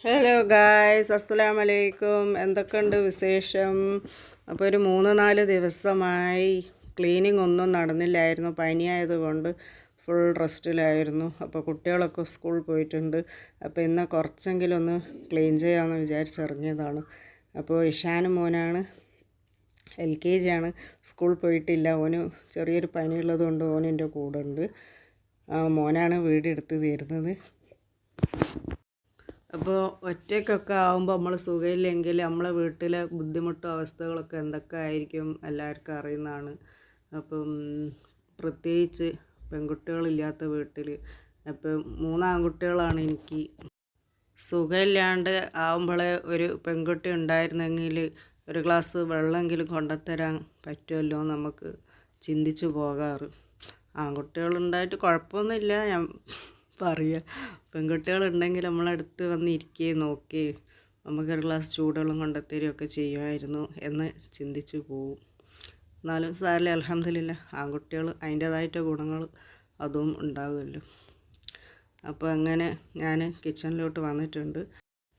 Hello guys, അസ്സലാമു അലൈക്കും. എന്തൊക്കെയുണ്ട് വിശേഷം? അപ്പോൾ ഒരു 3-4 ദിവസമായി ക്ലീനിങ് ഒന്നും നടന്നില്ലായിരുന്നു. പനിയായതുകൊണ്ട് ഫുൾ റെസ്റ്റിലായിരുന്നു. അപ്പോൾ കുട്ടികളൊക്കെ സ്കൂളിൽ പോയിട്ടുണ്ട്. അപ്പോൾ ഇന്ന് കുറച്ചെങ്കിലും ഒന്ന് ക്ലീൻ ചെയ്യാമെന്ന് വിചാരിച്ചിറങ്ങിയതാണ്. അപ്പോൾ ഇഷാനും മോനാണ്, LKG ആണ്, സ്കൂളിൽ പോയിട്ടില്ല. ഓന് ചെറിയൊരു പനിയുള്ളത് കൊണ്ട് ഓനെൻ്റെ കൂടെ ഉണ്ട്. മോനാണ് വീഡിയോ എടുത്ത് തരുന്നത്. അപ്പോൾ ഒറ്റയ്ക്കൊക്കെ ആകുമ്പോൾ നമ്മൾ സുഖമില്ലെങ്കിൽ നമ്മളെ വീട്ടിലെ ബുദ്ധിമുട്ടും അവസ്ഥകളൊക്കെ എന്തൊക്കെ ആയിരിക്കും എല്ലാവർക്കും അറിയുന്നതാണ്. അപ്പം പ്രത്യേകിച്ച് പെൺകുട്ടികളില്ലാത്ത വീട്ടിൽ, അപ്പം 3 ആൺകുട്ടികളാണ് എനിക്ക്. സുഖമില്ലാണ്ട് ആവുമ്പോഴേ ഒരു പെൺകുട്ടി ഉണ്ടായിരുന്നെങ്കിൽ ഒരു ഗ്ലാസ് വെള്ളമെങ്കിലും കൊണ്ടുത്തരാൻ പറ്റുമല്ലോ നമുക്ക് ചിന്തിച്ച് പോകാറ്. ആൺകുട്ടികളുണ്ടായിട്ട് കുഴപ്പമൊന്നുമില്ല, ഞാൻ പറയുക. പെൺകുട്ടികളുണ്ടെങ്കിൽ നമ്മളടുത്ത് വന്നിരിക്കുകയും നോക്കുകയും നമുക്കൊരു ഗ്ലാസ് ചൂടുവെള്ളം കൊണ്ടുത്തരികയൊക്കെ ചെയ്യുമായിരുന്നു എന്ന് ചിന്തിച്ച് പോവും. എന്നാലും സാരമില്ല, അൽഹംദുലില്ലാ, ആൺകുട്ടികൾ അതിൻ്റേതായിട്ട് ഗുണങ്ങൾ അതും ഉണ്ടാകുമല്ലോ. അപ്പോൾ അങ്ങനെ ഞാൻ കിച്ചണിലോട്ട് വന്നിട്ടുണ്ട്.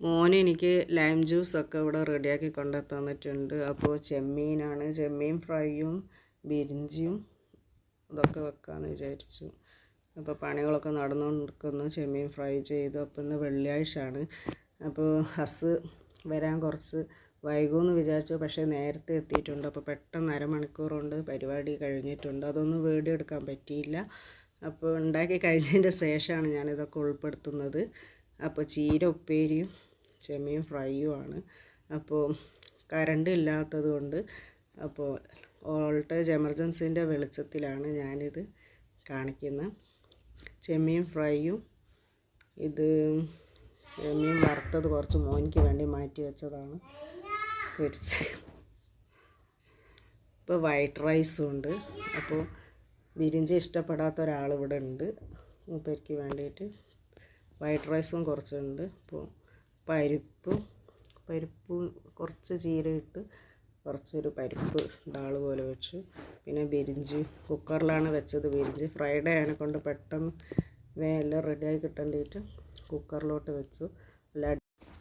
മോന് എനിക്ക് ലൈം ജ്യൂസൊക്കെ ഇവിടെ റെഡിയാക്കി കൊണ്ടു തന്നിട്ടുണ്ട്. അപ്പോൾ ചെമ്മീനാണ്, ചെമ്മീൻ ഫ്രൈയും ബിരിഞ്ചിയും ഇതൊക്കെ വെക്കാമെന്ന് വിചാരിച്ചു. അപ്പോൾ പണികളൊക്കെ നടന്നുകൊണ്ടിരിക്കുന്നു. ചെമ്മീൻ ഫ്രൈ ചെയ്തു. അപ്പോൾ ഇന്ന് വെള്ളിയാഴ്ച ആണ്. അപ്പോൾ ഹസ് വരാൻ കുറച്ച് വൈകുമെന്ന് വിചാരിച്ചു, പക്ഷേ നേരത്തെ എത്തിയിട്ടുണ്ട്. അപ്പോൾ പെട്ടെന്ന് അരമണിക്കൂർ കൊണ്ട് പരിപാടി കഴിഞ്ഞിട്ടുണ്ട്. അതൊന്നും വീഡിയോ എടുക്കാൻ പറ്റിയില്ല. അപ്പോൾ ഉണ്ടാക്കി കഴിഞ്ഞതിൻ്റെ ശേഷമാണ് ഞാനിതൊക്കെ ഉൾപ്പെടുത്തുന്നത്. അപ്പോൾ ചീര ഉപ്പേരിയും ചെമ്മീൻ ഫ്രൈയും ആണ്. അപ്പോൾ കറണ്ട് ഇല്ലാത്തത് കൊണ്ട് അപ്പോൾ വോൾട്ടേജ് എമർജൻസിൻ്റെ വെളിച്ചത്തിലാണ് ഞാനിത് കാണിക്കുന്നത്. ചെമ്മീൻ ഫ്രൈയും ഇത് ചെമ്മീൻ വറുത്തത് കുറച്ച് മോനിക്ക് വേണ്ടി മാറ്റി വെച്ചതാണ് പൊരിച്ച്. ഇപ്പോൾ വൈറ്റ് റൈസും ഉണ്ട്. അപ്പോൾ ബിരിഞ്ചി ഇഷ്ടപ്പെടാത്ത ഒരാൾ ഇവിടെ ഉണ്ട്, മൂപ്പർക്ക് വേണ്ടിയിട്ട് വൈറ്റ് റൈസും കുറച്ചുണ്ട്. അപ്പോൾ പരിപ്പും കുറച്ച് ജീരകം ഇട്ട് കുറച്ചൊരു പരിപ്പ് ഡാൾ പോലെ വെച്ചു. പിന്നെ ബിരിഞ്ചി കുക്കറിലാണ് വെച്ചത്. ബിരിഞ്ചി ഫ്രൈഡേ ആയതിനെ കൊണ്ട് പെട്ടെന്ന് എല്ലാം റെഡിയായി കിട്ടേണ്ടിയിട്ട് കുക്കറിലോട്ട് വെച്ചു. നല്ല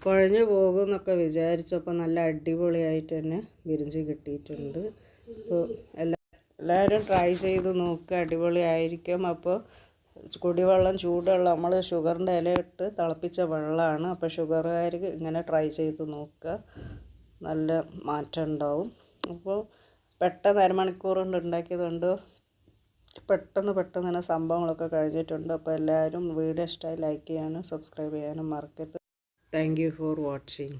കുഴഞ്ഞു പോകുമെന്നൊക്കെ വിചാരിച്ചപ്പോൾ നല്ല അടിപൊളിയായിട്ട് തന്നെ ബിരിഞ്ചി കിട്ടിയിട്ടുണ്ട്. അപ്പോൾ എല്ലാവരും ട്രൈ ചെയ്ത് നോക്കുക, അടിപൊളിയായിരിക്കും. അപ്പോൾ കുടിവെള്ളം, ചൂടുവെള്ളം, നമ്മൾ ഷുഗറിൻ്റെ ഇല ഇട്ട് തിളപ്പിച്ച വെള്ളമാണ്. അപ്പോൾ ഷുഗറുകാർക്ക് ഇങ്ങനെ ട്രൈ ചെയ്ത് നോക്കുക, നല്ല മാറ്റം ഉണ്ടാവും. അപ്പോൾ പെട്ടെന്ന് അരമണിക്കൂർ കൊണ്ട് ഉണ്ടാക്കിയതുകൊണ്ട് പെട്ടെന്ന് തന്നെ സംഭവങ്ങളൊക്കെ കഴിഞ്ഞിട്ടുണ്ട്. അപ്പോൾ എല്ലാവരും വീഡിയോ ഇഷ്ടമായി ലൈക്ക് ചെയ്യാനും സബ്സ്ക്രൈബ് ചെയ്യാനും മറക്കരുത്. Thank you for watching.